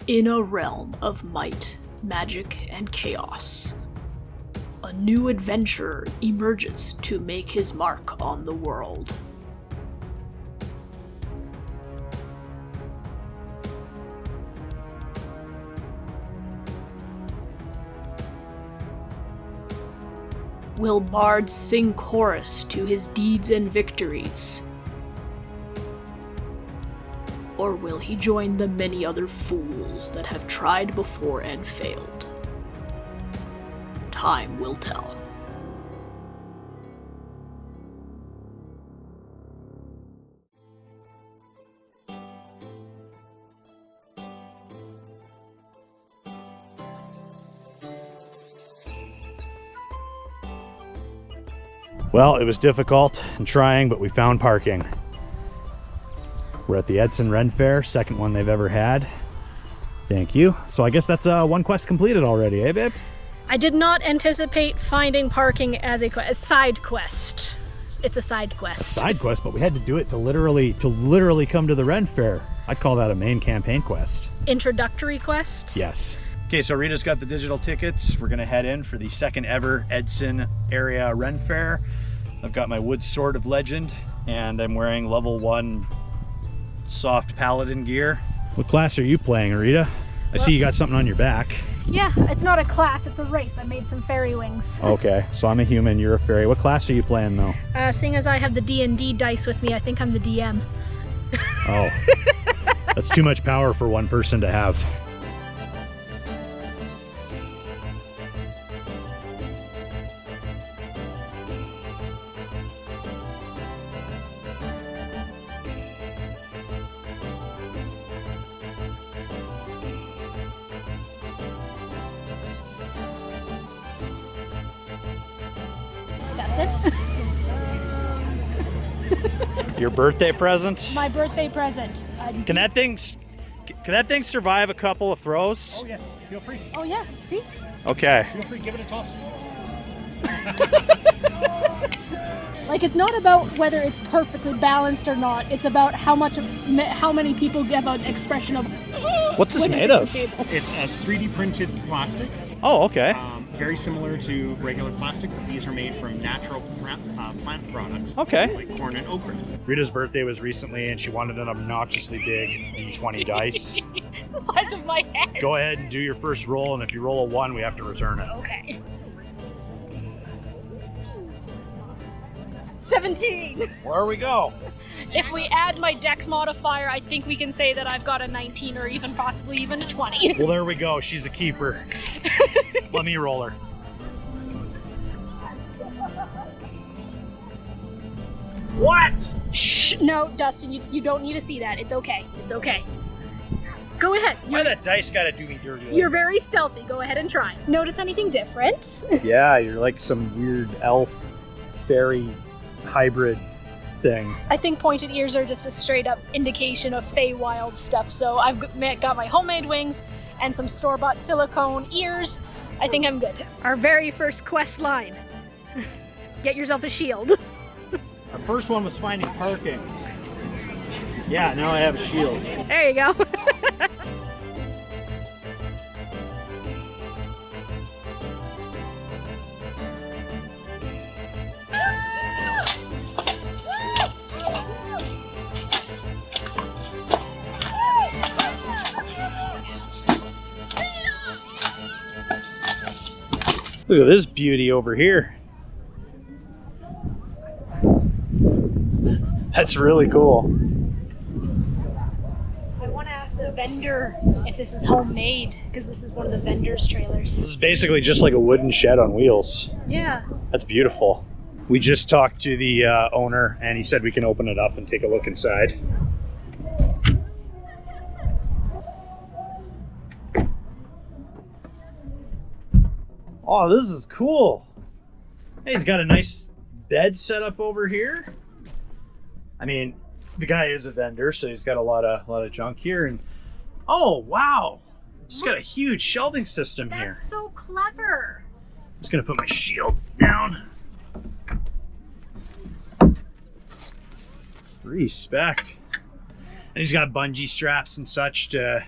In a realm of might, magic, and chaos, a new adventurer emerges to make his mark on the world. Will bards sing chorus to his deeds and victories? Or will he join the many other fools that have tried before and failed? Time will tell. Well, it was difficult and trying, but we found parking. We're at the Edson Ren Faire, second one they've ever had. Thank you. So I guess that's one quest completed already, eh, babe? I did not anticipate finding parking as a side quest. It's a side quest. A side quest, but we had to do it to literally come to the Ren Faire. I'd call that a main campaign quest. Introductory quest? Yes. Okay, so Rita's got the digital tickets. We're gonna head in for the second ever Edson area Ren Faire. I've got my wood sword of legend, and I'm wearing level 1 soft paladin gear. What class are you playing, Rita? I see you got something on your back. Yeah, it's not a class, it's a race. I made some fairy wings. Okay, so I'm a human, you're a fairy. What class are you playing though? Seeing as I have the D&D dice with me, I think I'm the DM. Oh, that's too much power for one person to have. Your birthday present? My birthday present. Can that thing survive a couple of throws? Oh yes, feel free. Oh yeah, see? Okay. Feel free, give it a toss. Like, it's not about whether it's perfectly balanced or not. It's about how many people give an expression of. What's this made of? It's a 3D printed plastic. Oh, okay. Very similar to regular plastic, but these are made from natural plant products. Okay. Like corn and okra. Rita's birthday was recently, and she wanted an obnoxiously big D20 dice. It's the size of my head. Go ahead and do your first roll, and if you roll a 1, we have to return it. Okay. 17. Where we go? If we add my dex modifier, I think we can say that I've got a 19 or even possibly even a 20. Well, there we go. She's a keeper. Let me roll her. What? Shh, no, Dustin, you don't need to see that. It's okay. It's okay. Go ahead. Why that dice gotta do me dirty? You're very stealthy. Go ahead and try. Notice anything different? Yeah, you're like some weird elf fairy hybrid thing. I think pointed ears are just a straight up indication of Feywild stuff. So I've got my homemade wings and some store-bought silicone ears. I think I'm good. Our very first quest line. Get yourself a shield. Our first one was finding parking. Yeah, now I have a shield. There you go. Look at this beauty over here. That's really cool. I want to ask the vendor if this is homemade, because this is one of the vendor's trailers. This is basically just like a wooden shed on wheels. Yeah. That's beautiful. We just talked to the owner, and he said we can open it up and take a look inside. Oh, this is cool. Hey, he's got a nice bed set up over here. I mean, the guy is a vendor, so he's got a lot of junk here. And oh, wow. Just got a huge shelving system here. That's so clever. Just gonna put my shield down. Respect. And he's got bungee straps and such to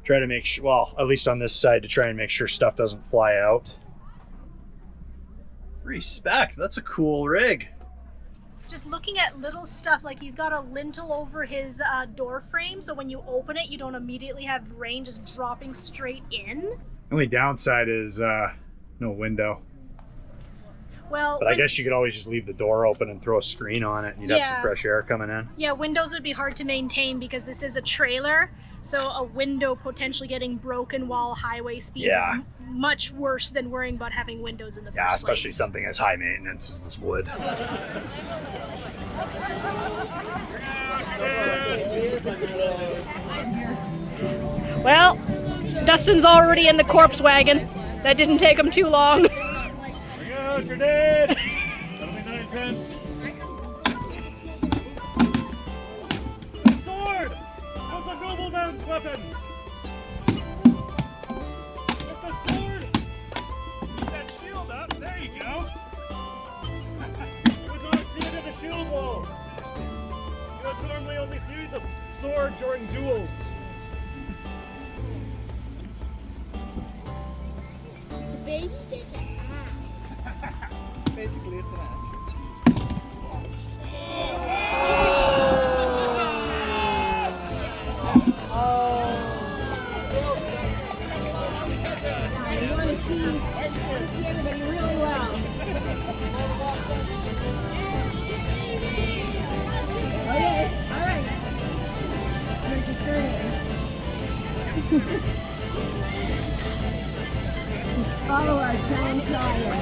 Try to make sure, well, at least on this side, to try and make sure stuff doesn't fly out. Respect, that's a cool rig. Just looking at little stuff, like he's got a lintel over his door frame, so when you open it, you don't immediately have rain just dropping straight in. Only downside is no window. Well, but I guess you could always just leave the door open and throw a screen on it, and you'd have some fresh air coming in. Yeah, windows would be hard to maintain because this is a trailer, so a window potentially getting broken while highway speeds is much worse than worrying about having windows in the first place. Yeah, especially something as high maintenance as this wood. Well, Dustin's already in the corpse wagon. That didn't take him too long. You're dead. That'll be 9 pence. The sword was a nobleman's weapon. With the sword, keep that shield up. There you go. Would not see it in the shield wall. You would normally only see the sword during duels. Basically, it's an ass. You want to see everybody really well. Okay, all right. We're just starting. Follow our time flyer.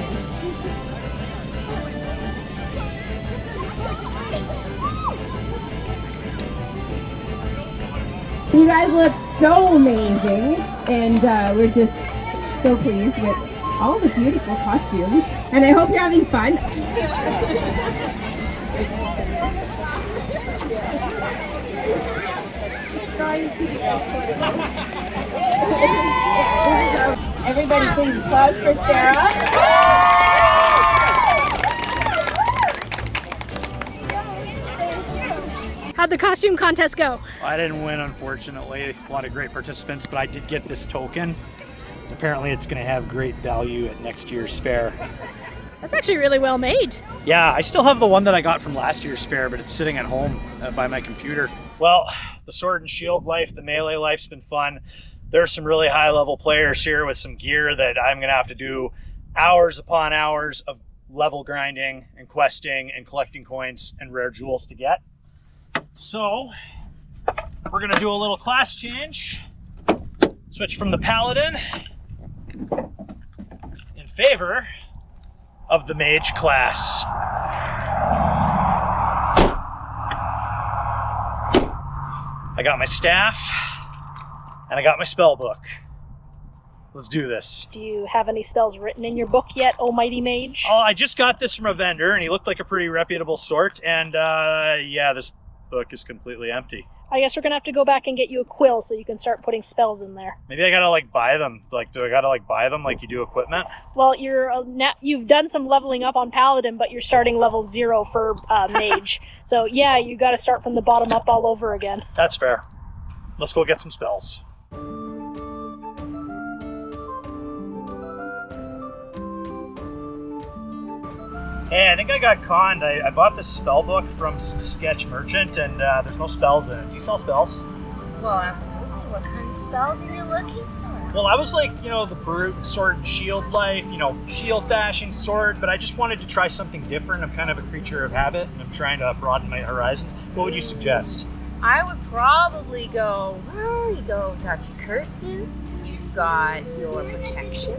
You guys look so amazing, and we're just so pleased with all the beautiful costumes, and I hope you're having fun. Everybody please applause for Sarah. How'd the costume contest go? I didn't win, unfortunately. A lot of great participants, but I did get this token. Apparently it's going to have great value at next year's fair. That's actually really well made. Yeah, I still have the one that I got from last year's fair, but it's sitting at home by my computer. Well, the sword and shield life, the melee life's been fun. There's some really high-level players here with some gear that I'm going to have to do hours upon hours of level grinding and questing and collecting coins and rare jewels to get. So, we're going to do a little class change. Switch from the paladin in favor of the mage class. I got my staff and I got my spell book. Let's do this. Do you have any spells written in your book yet, oh mighty mage? Oh, I just got this from a vendor and he looked like a pretty reputable sort, and yeah, this book is completely empty. I guess we're gonna have to go back and get you a quill so you can start putting spells in there. Maybe I gotta like buy them. Like, do I gotta like buy them like you do equipment? Well, you've done some leveling up on paladin, but you're starting level 0 for mage. So yeah, you gotta start from the bottom up all over again. That's fair. Let's go get some spells. Hey, I think I got conned. I bought this spell book from some sketch merchant, and there's no spells in it. Do you sell spells? Well, absolutely. What kind of spells are you looking for? Well, I was like, you know, the brute sword and shield life, you know, shield bashing sword, but I just wanted to try something different. I'm kind of a creature of habit, and I'm trying to broaden my horizons. What would you suggest? I would probably go, well, you've got your curses, you've got your protection.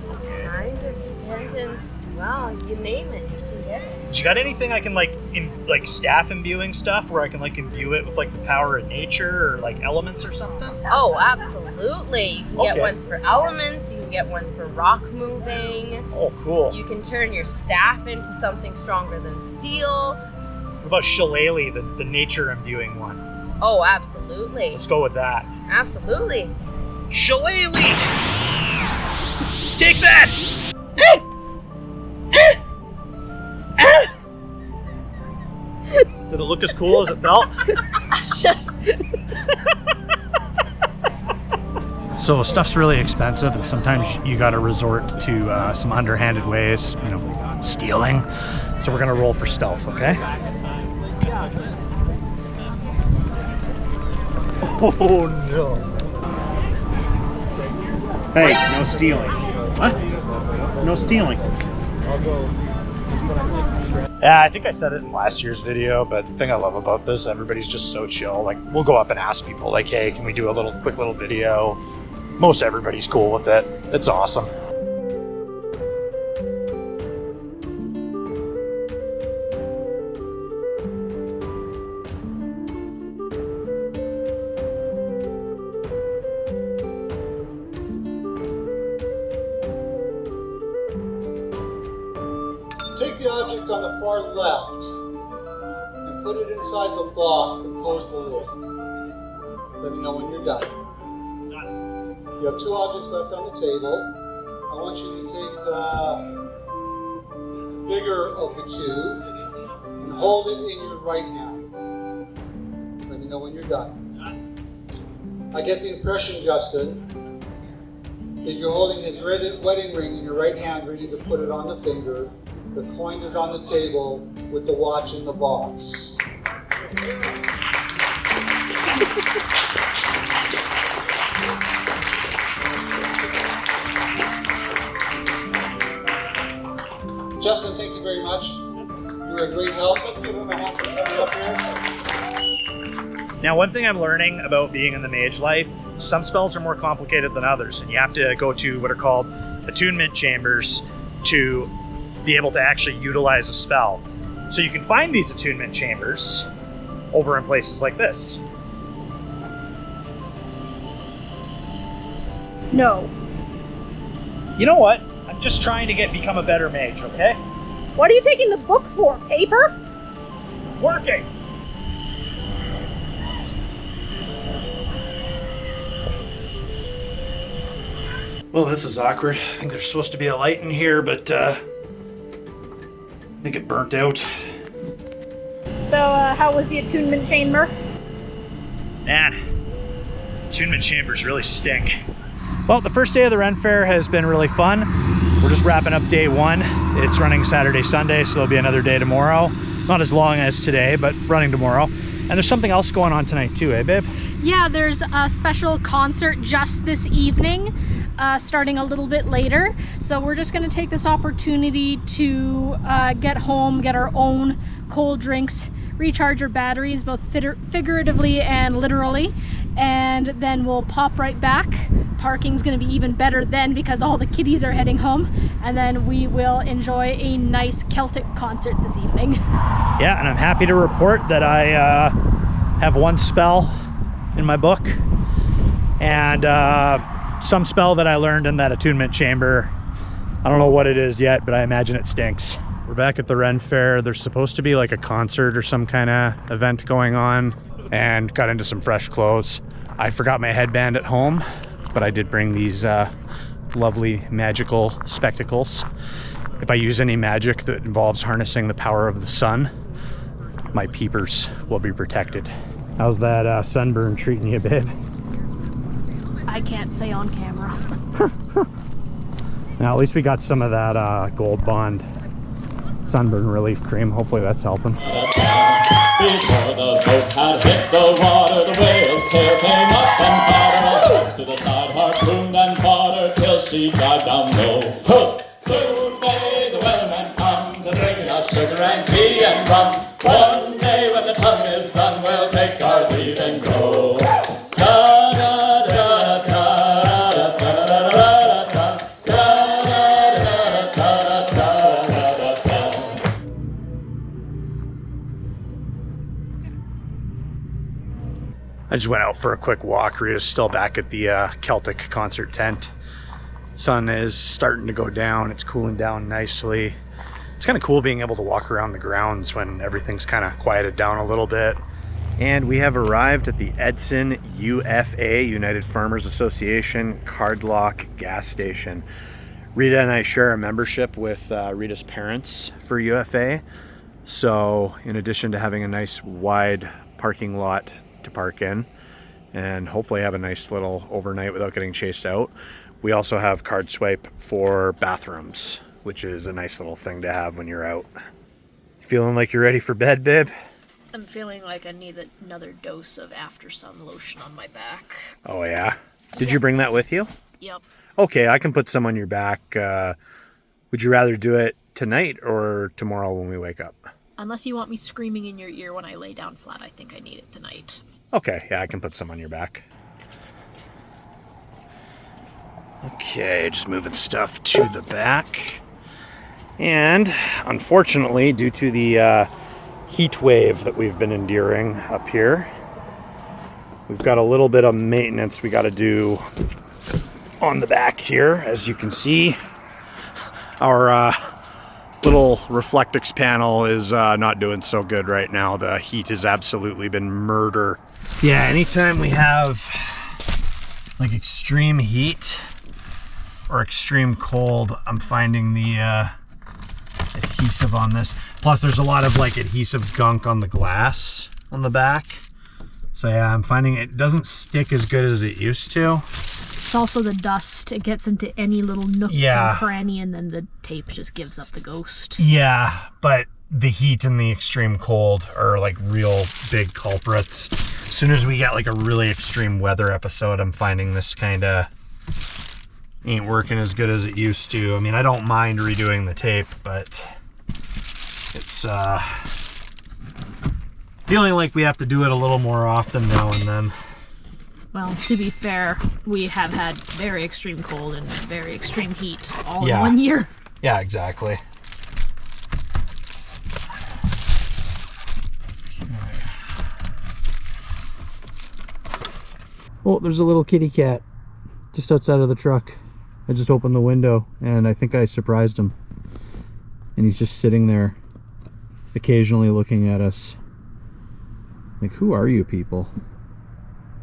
It's kind of dependent, well, you name it, you can get it. You got anything I can like staff imbuing stuff where I can like imbue it with like the power of nature or like elements or something? Oh, absolutely. You can get ones for elements, you can get ones for rock moving. Oh, cool. You can turn your staff into something stronger than steel. What about Shillelagh, the nature imbuing one? Oh, absolutely. Let's go with that. Absolutely. Shillelagh! Take that! Did it look as cool as it felt? So stuff's really expensive, and sometimes you gotta resort to some underhanded ways, you know, stealing. So we're gonna roll for stealth, okay? Oh no. Hey, no stealing. What? No stealing. Yeah, I think I said it in last year's video, but the thing I love about this, everybody's just so chill. Like, we'll go up and ask people, like, hey, can we do a quick little video? Most everybody's cool with it. It's awesome. Take the object on the far left and put it inside the box and close the lid. Let me know when you're done. You have 2 objects left on the table. I want you to take the bigger of the 2 and hold it in your right hand. Let me know when you're done. I get the impression, Justin, that you're holding his wedding ring in your right hand, ready to put it on the finger. The coin is on the table with the watch in the box. Justin, thank you very much. You were a great help. Let's give him a hand for coming up here. Now, one thing I'm learning about being in the mage life, some spells are more complicated than others, and you have to go to what are called attunement chambers to be able to actually utilize a spell. So you can find these attunement chambers over in places like this. No. You know what? I'm just trying to become a better mage, okay? What are you taking the book for? Paper? Working! Well, this is awkward. I think there's supposed to be a light in here, but I think it burnt out. So, how was the attunement chamber? Man, attunement chambers really stink. Well, the first day of the Ren Fair has been really fun. We're just wrapping up day 1. It's running Saturday, Sunday, so there'll be another day tomorrow. Not as long as today, but running tomorrow. And there's something else going on tonight too, eh, babe? Yeah, there's a special concert just this evening, starting a little bit later. So we're just gonna take this opportunity to get home, get our own cold drinks, recharge our batteries, both figuratively and literally, and then we'll pop right back. Parking's gonna be even better then because all the kiddies are heading home, and then we will enjoy a nice Celtic concert this evening. Yeah, and I'm happy to report that I have 1 spell in my book, and some spell that I learned in that attunement chamber. I don't know what it is yet, but I imagine it stinks. We're back at the Ren Fair. There's supposed to be like a concert or some kind of event going on, and got into some fresh clothes. I forgot my headband at home, but I did bring these lovely magical spectacles. If I use any magic that involves harnessing the power of the sun, my peepers will be protected. How's that sunburn treating you, babe? I can't say on camera. Now, at least we got some of that Gold Bond sunburn relief cream. Hopefully that's helping. Before the boat had hit the water, the whale's tail came up and caught her. All to the side, harpooned and fought her till she dived down low. Huh! Soon may the wellerman come to bring us sugar and tea and rum. One day when the tongue is done, we'll take our leave and go. I just went out for a quick walk. Rita's still back at the Celtic concert tent. Sun is starting to go down. It's cooling down nicely. It's kind of cool being able to walk around the grounds when everything's kind of quieted down a little bit. And we have arrived at the Edson UFA, United Farmers Association, Cardlock gas station. Rita and I share a membership with Rita's parents for UFA. So in addition to having a nice wide parking lot to park in, and hopefully have a nice little overnight without getting chased out. We also have card swipe for bathrooms, which is a nice little thing to have when you're out. Feeling like you're ready for bed, babe? I'm feeling like I need another dose of after sun lotion on my back. Oh yeah? Did you bring that with you? Yep. Okay, I can put some on your back. Would you rather do it tonight or tomorrow when we wake up? Unless you want me screaming in your ear when I lay down flat, I think I need it tonight. Okay, yeah, I can put some on your back. Okay, just moving stuff to the back. And unfortunately, due to the heat wave that we've been enduring up here, we've got a little bit of maintenance we got to do on the back here. As you can see, our little Reflectix panel is not doing so good right now. The heat has absolutely been murder. Yeah, anytime we have like extreme heat or extreme cold, I'm finding the adhesive on this. Plus there's a lot of like adhesive gunk on the glass on the back. So yeah, I'm finding it doesn't stick as good as it used to. It's also the dust. It gets into any little nook and cranny, and then the tape just gives up the ghost. Yeah, but the heat and the extreme cold are like real big culprits. As soon as we get like a really extreme weather episode, I'm finding this kind of ain't working as good as it used to. I mean, I don't mind redoing the tape, but it's feeling like we have to do it a little more often now and then. Well, to be fair, we have had very extreme cold and very extreme heat all in 1 year. Yeah, exactly. Oh, there's a little kitty cat just outside of the truck. I just opened the window and I think I surprised him. And he's just sitting there, occasionally looking at us. Like, who are you people?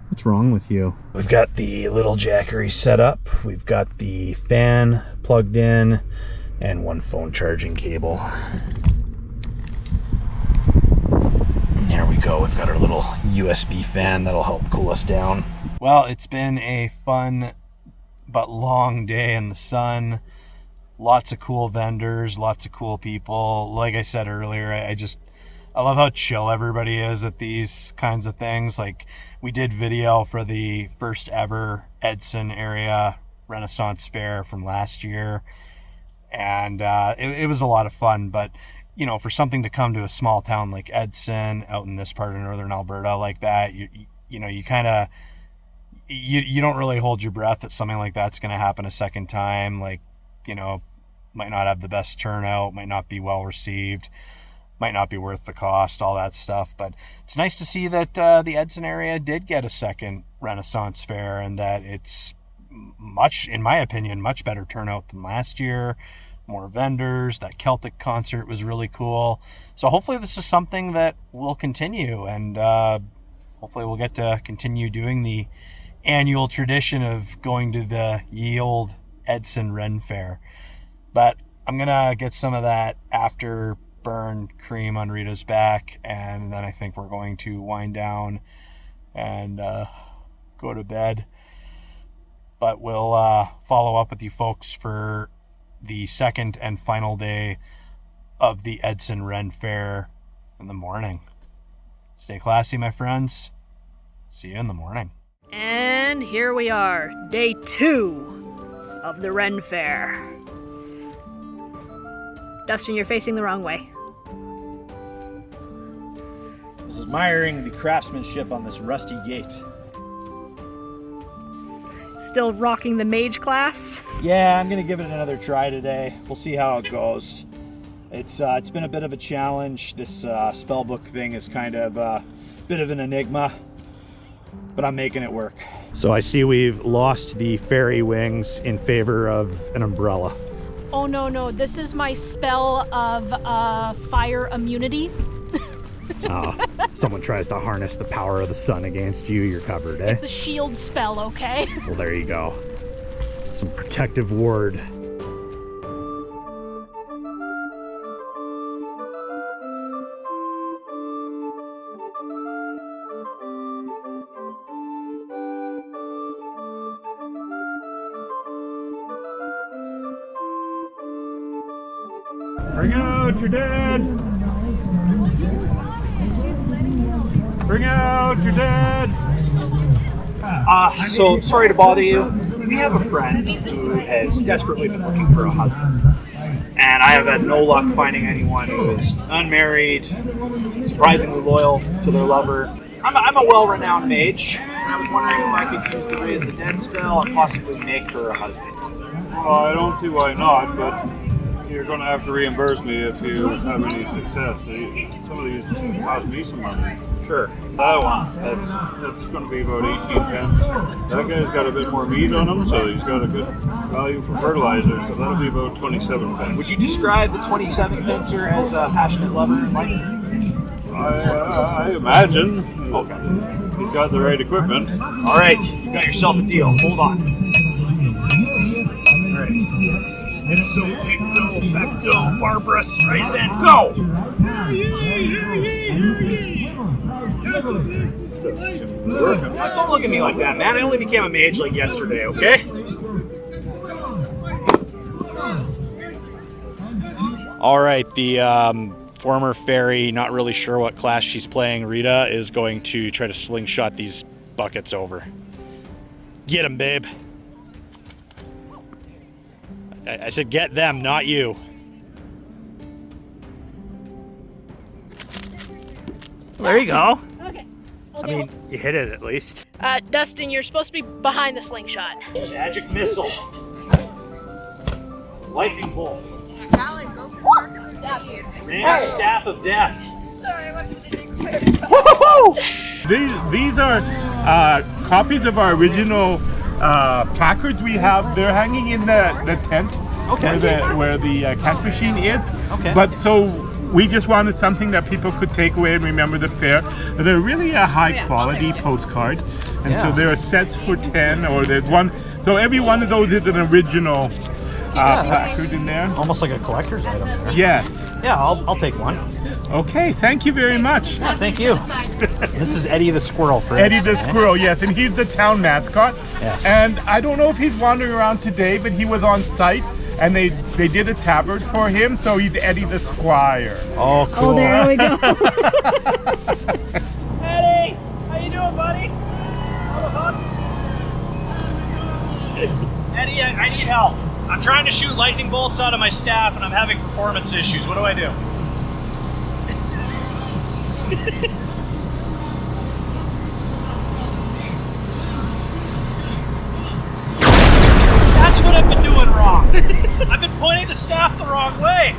What's wrong with you? We've got the little Jackery set up. We've got the fan plugged in and one phone charging cable. And there we go. We've got our little USB fan that'll help cool us down. Well, it's been a fun but long day in the sun. Lots of cool vendors, lots of cool people. Like I said earlier, I love how chill everybody is at these kinds of things. Like, we did video for the first ever Edson area Renaissance Fair from last year, and it was a lot of fun. But you know, for something to come to a small town like Edson out in this part of northern Alberta like that, you know, you kind of you don't really hold your breath that something like that's going to happen a second time. Like, you know, might not have the best turnout, might not be well received, might not be worth the cost, all that stuff. But it's nice to see that the Edson area did get a second Renaissance Fair, and that it's much, in my opinion, much better turnout than last year. More vendors. That Celtic concert was really cool. So hopefully this is something that will continue, and hopefully we'll get to continue doing the annual tradition of going to the ye old Edson Ren Faire. But I'm gonna get some of that after burn cream on Rita's back, and then I think we're going to wind down and go to bed. But we'll follow up with you folks for the second and final day of the Edson Ren Faire in the morning. Stay classy, my friends. See you in the morning. And here we are, day 2 of the Ren Faire. Dustin, you're facing the wrong way. I was admiring the craftsmanship on this rusty gate. Still rocking the mage class? Yeah, I'm gonna give it another try today. We'll see how it goes. It's been a bit of a challenge. This spellbook thing is kind of a bit of an enigma, but I'm making it work. So I see we've lost the fairy wings in favor of an umbrella. Oh no, this is my spell of fire immunity. Someone tries to harness the power of the sun against you, you're covered, eh? It's a shield spell, okay? Well, there you go. Some protective ward. Bring out your dead. Bring out your dead. So sorry to bother you. We have a friend who has desperately been looking for a husband. And I have had no luck finding anyone who is unmarried, surprisingly loyal to their lover. I'm a well-renowned mage, and I was wondering if I could use the Raise the Dead spell and possibly make her a husband. Well, I don't see why not, but you're going to have to reimburse me if you have any success. Some of these cost me some money. Sure. That one, that's going to be about 18 pence. That guy's got a bit more meat on him, so he's got a good value for fertilizer, so that'll be about 27 pence. Would you describe the 27 pencer as a passionate lover in life? I imagine. Okay. He's got the right equipment. All right, you got yourself a deal. Hold on. All right. Ipso, Picto, Facto, Barbara Streisand, go! Don't look at me like that, man. I only became a mage like yesterday, okay? All right, the former fairy, not really sure what class she's playing, Rita, is going to try to slingshot these buckets over. Get them, babe. I said get them, not you. There you go. Okay. I mean, you hit it at least. Dustin, you're supposed to be behind the slingshot. Magic missile. Lightning bolt. Random staff of death. These are copies of our original placards we have. They're hanging in the tent where the cash machine is. Okay. But so we just wanted something that people could take away and remember the fair. They're really a high quality postcard. And so there are sets for 10, or there's one. So every one of those is an original placard in there. Almost like a collector's item there. Yes. Yeah, I'll take one. Okay, thank you very much. Yeah, thank you. This is Eddie the Squirrel, for Eddie instance, the Squirrel, yes, and he's the town mascot. Yes. And I don't know if he's wandering around today, but he was on site, and they did a tabard for him, so he's Eddie the Squire. Oh, cool. Oh, there we go. Eddie, how you doing, buddy? Eddie, I need help. I'm trying to shoot lightning bolts out of my staff, and I'm having performance issues. What do I do? That's what I've been doing wrong. I've been pointing the staff the wrong way.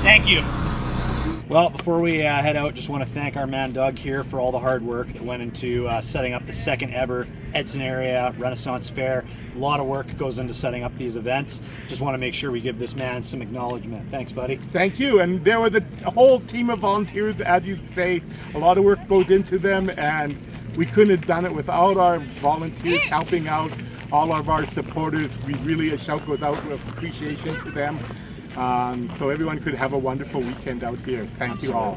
Thank you. Well, before we head out, just want to thank our man Doug here for all the hard work that went into setting up the second ever Edson Area Renaissance Fair. A lot of work goes into setting up these events. Just want to make sure we give this man some acknowledgement. Thanks, buddy. Thank you. And there was a whole team of volunteers, as you say. A lot of work goes into them, and we couldn't have done it without our volunteers helping out, all of our supporters. We really, a shout goes out with appreciation to them. So everyone could have a wonderful weekend out here. Thank you all.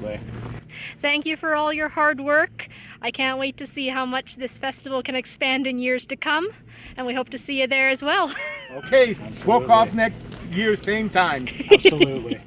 Thank you for all your hard work. I can't wait to see how much this festival can expand in years to come, and we hope to see you there as well. Okay, walk off next year, same time. Absolutely.